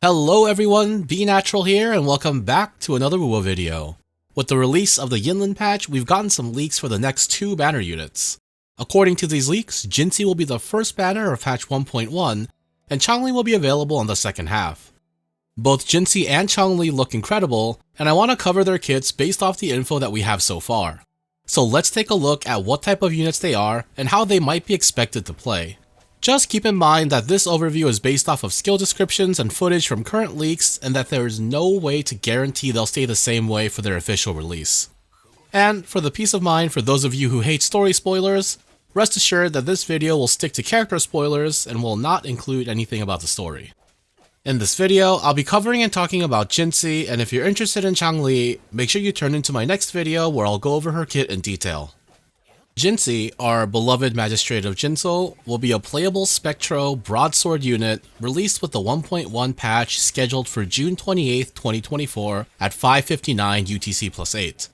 Hello everyone, Be Natural here, and welcome back to another WoW video. With the release of the Yinlin patch, we've gotten some leaks for the next two banner units. According to these leaks, Jinhsi will be the first banner of patch 1.1, and Changli will be available on the second half. Both Jinhsi and Changli look incredible, and I want to cover their kits based off the info that we have so far. So let's take a look at what type of units they are, and how they might be expected to play. Just keep in mind that this overview is based off of skill descriptions and footage from current leaks, and that there is no way to guarantee they'll stay the same way for their official release. And for the peace of mind for those of you who hate story spoilers, rest assured that this video will stick to character spoilers and will not include anything about the story. In this video, I'll be covering and talking about Jinhsi, and if you're interested in Changli, make sure you turn into my next video where I'll go over her kit in detail. Jinhsi, our beloved Magistrate of Jinso, will be a playable Spectro broadsword unit released with the 1.1 patch scheduled for June 28, 2024 at 5:59 UTC plus 8.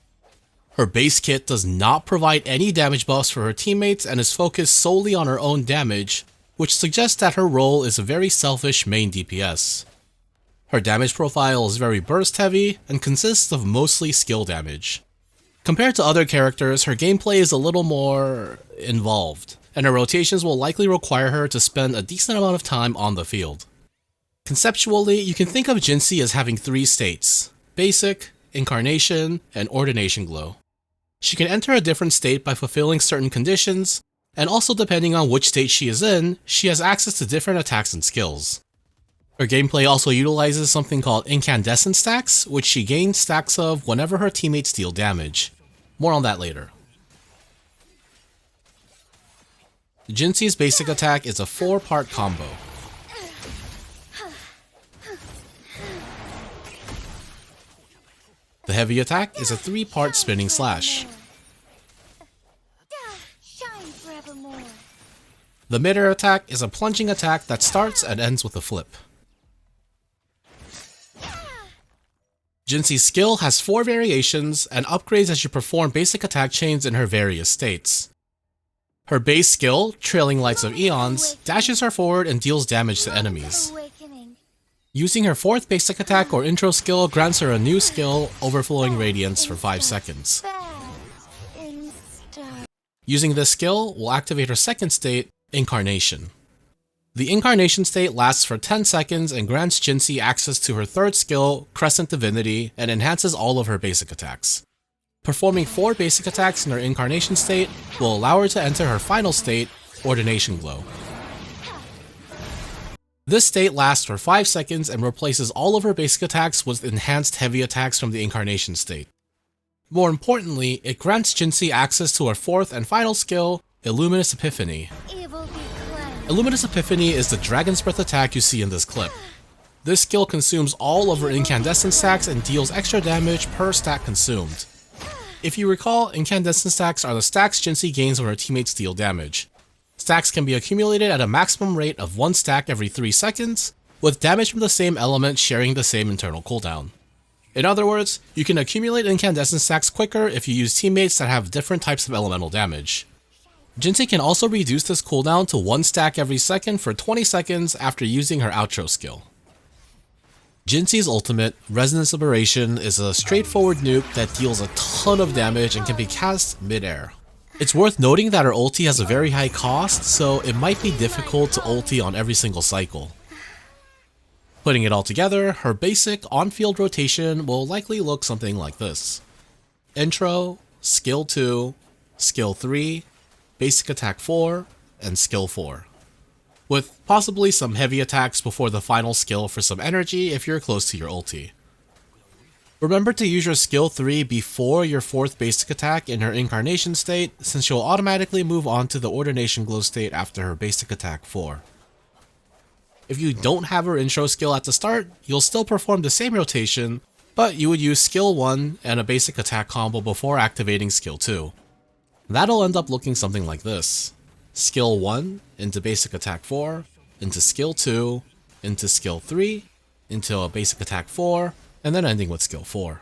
Her base kit does not provide any damage buffs for her teammates and is focused solely on her own damage, which suggests that her role is a very selfish main DPS. Her damage profile is very burst heavy and consists of mostly skill damage. Compared to other characters, her gameplay is a little more involved, and her rotations will likely require her to spend a decent amount of time on the field. Conceptually, you can think of Jinhsi as having three states: Basic, Incarnation, and Ordination Glow. She can enter a different state by fulfilling certain conditions, and also depending on which state she is in, she has access to different attacks and skills. Her gameplay also utilizes something called incandescent stacks, which she gains stacks of whenever her teammates deal damage. More on that later. Jinhsi's basic attack is a 4-part combo. The heavy attack is a 3-part spinning slash. The mid-air attack is a plunging attack that starts and ends with a flip. Jinhsi's skill has 4 variations and upgrades as you perform basic attack chains in her various states. Her base skill, Trailing Lights of Eons, dashes her forward and deals damage to enemies. Using her 4th basic attack or intro skill grants her a new skill, Overflowing Radiance, for 5 seconds. Using this skill will activate her 2nd state, Incarnation. The Incarnation state lasts for 10 seconds and grants Jinhsi access to her 3rd skill, Crescent Divinity, and enhances all of her basic attacks. Performing 4 basic attacks in her Incarnation state will allow her to enter her final state, Ordination Glow. This state lasts for 5 seconds and replaces all of her basic attacks with enhanced heavy attacks from the Incarnation state. More importantly, it grants Jinhsi access to her 4th and final skill, Illuminous Epiphany. Illuminous Epiphany is the Dragon's Breath attack you see in this clip. This skill consumes all of her incandescent stacks and deals extra damage per stack consumed. If you recall, incandescent stacks are the stacks Jinhsi gains when her teammates deal damage. Stacks can be accumulated at a maximum rate of 1 stack every 3 seconds, with damage from the same element sharing the same internal cooldown. In other words, you can accumulate incandescent stacks quicker if you use teammates that have different types of elemental damage. Jinhsi can also reduce this cooldown to 1 stack every second for 20 seconds after using her outro skill. Jinhsi's ultimate, Resonance Liberation, is a straightforward nuke that deals a ton of damage and can be cast mid-air. It's worth noting that her ulti has a very high cost, so it might be difficult to ulti on every single cycle. Putting it all together, her basic on-field rotation will likely look something like this: Intro, Skill 2, Skill 3, Basic Attack 4, and Skill 4. With possibly some heavy attacks before the final skill for some energy if you're close to your ulti. Remember to use your Skill 3 before your 4th basic attack in her Incarnation state, since she'll automatically move on to the Ordination Glow state after her basic attack 4. If you don't have her intro skill at the start, you'll still perform the same rotation, but you would use Skill 1 and a basic attack combo before activating Skill 2. That'll end up looking something like this: Skill 1 into Basic Attack 4, into Skill 2, into Skill 3, into a Basic Attack 4, and then ending with Skill 4.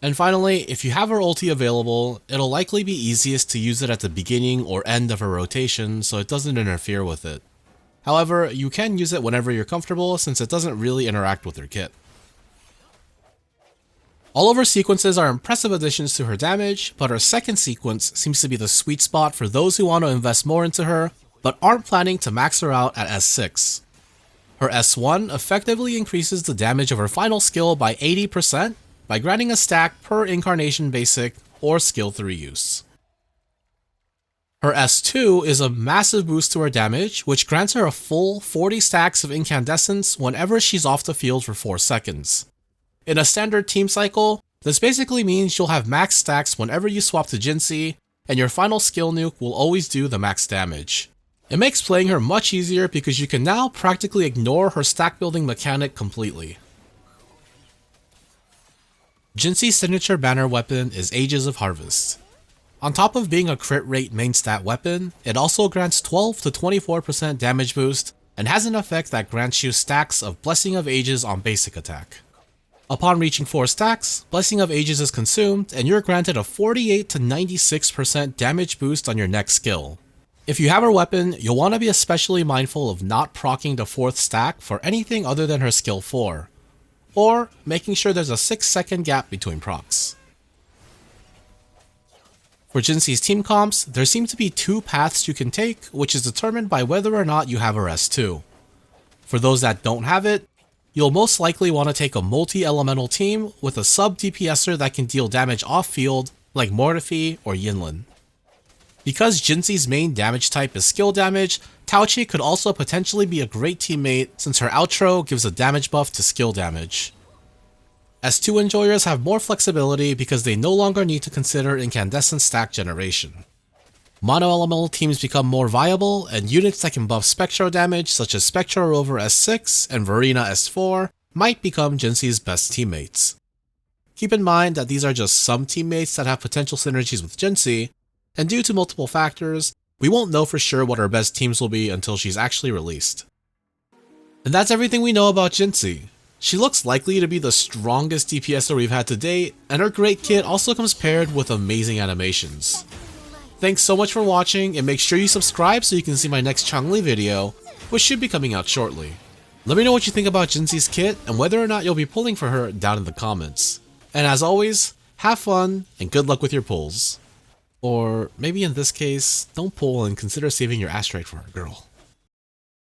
And finally, if you have her ulti available, it'll likely be easiest to use it at the beginning or end of her rotation so it doesn't interfere with it. However, you can use it whenever you're comfortable since it doesn't really interact with your kit. All of her sequences are impressive additions to her damage, but her second sequence seems to be the sweet spot for those who want to invest more into her, but aren't planning to max her out at S6. Her S1 effectively increases the damage of her final skill by 80% by granting a stack per incarnation basic or skill 3 use. Her S2 is a massive boost to her damage, which grants her a full 40 stacks of incandescence whenever she's off the field for 4 seconds. In a standard team cycle, this basically means you'll have max stacks whenever you swap to Jinhsi, and your final skill nuke will always do the max damage. It makes playing her much easier because you can now practically ignore her stack building mechanic completely. Jinhsi's signature banner weapon is Ages of Harvest. On top of being a crit rate main stat weapon, it also grants 12 to 24% damage boost and has an effect that grants you stacks of Blessing of Ages on basic attack. Upon reaching 4 stacks, Blessing of Ages is consumed and you're granted a 48 to 96% damage boost on your next skill. If you have her weapon, you'll want to be especially mindful of not proccing the 4th stack for anything other than her skill 4, or making sure there's a 6-second gap between procs. For Jinhsi's team comps, there seem to be 2 paths you can take, which is determined by whether or not you have her S2. For those that don't have it, you'll most likely want to take a multi-elemental team with a sub-DPSer that can deal damage off-field, like Mortefi or Yinlin. Because Jinhsi's main damage type is skill damage, Taochi could also potentially be a great teammate since her outro gives a damage buff to skill damage. S2 enjoyers have more flexibility because they no longer need to consider incandescent stack generation. Mono-elemental teams become more viable, and units that can buff Spectro damage such as Spectro Rover S6 and Verena S4 might become Jinhsi's best teammates. Keep in mind that these are just some teammates that have potential synergies with Jinhsi, and due to multiple factors, we won't know for sure what our best teams will be until she's actually released. And that's everything we know about Jinhsi. She looks likely to be the strongest DPSer we've had to date, and her great kit also comes paired with amazing animations. Thanks so much for watching, and make sure you subscribe so you can see my next Changli video, which should be coming out shortly. Let me know what you think about Jinhsi's kit and whether or not you'll be pulling for her down in the comments. And as always, have fun and good luck with your pulls. Or maybe in this case, don't pull and consider saving your asteroid for a girl.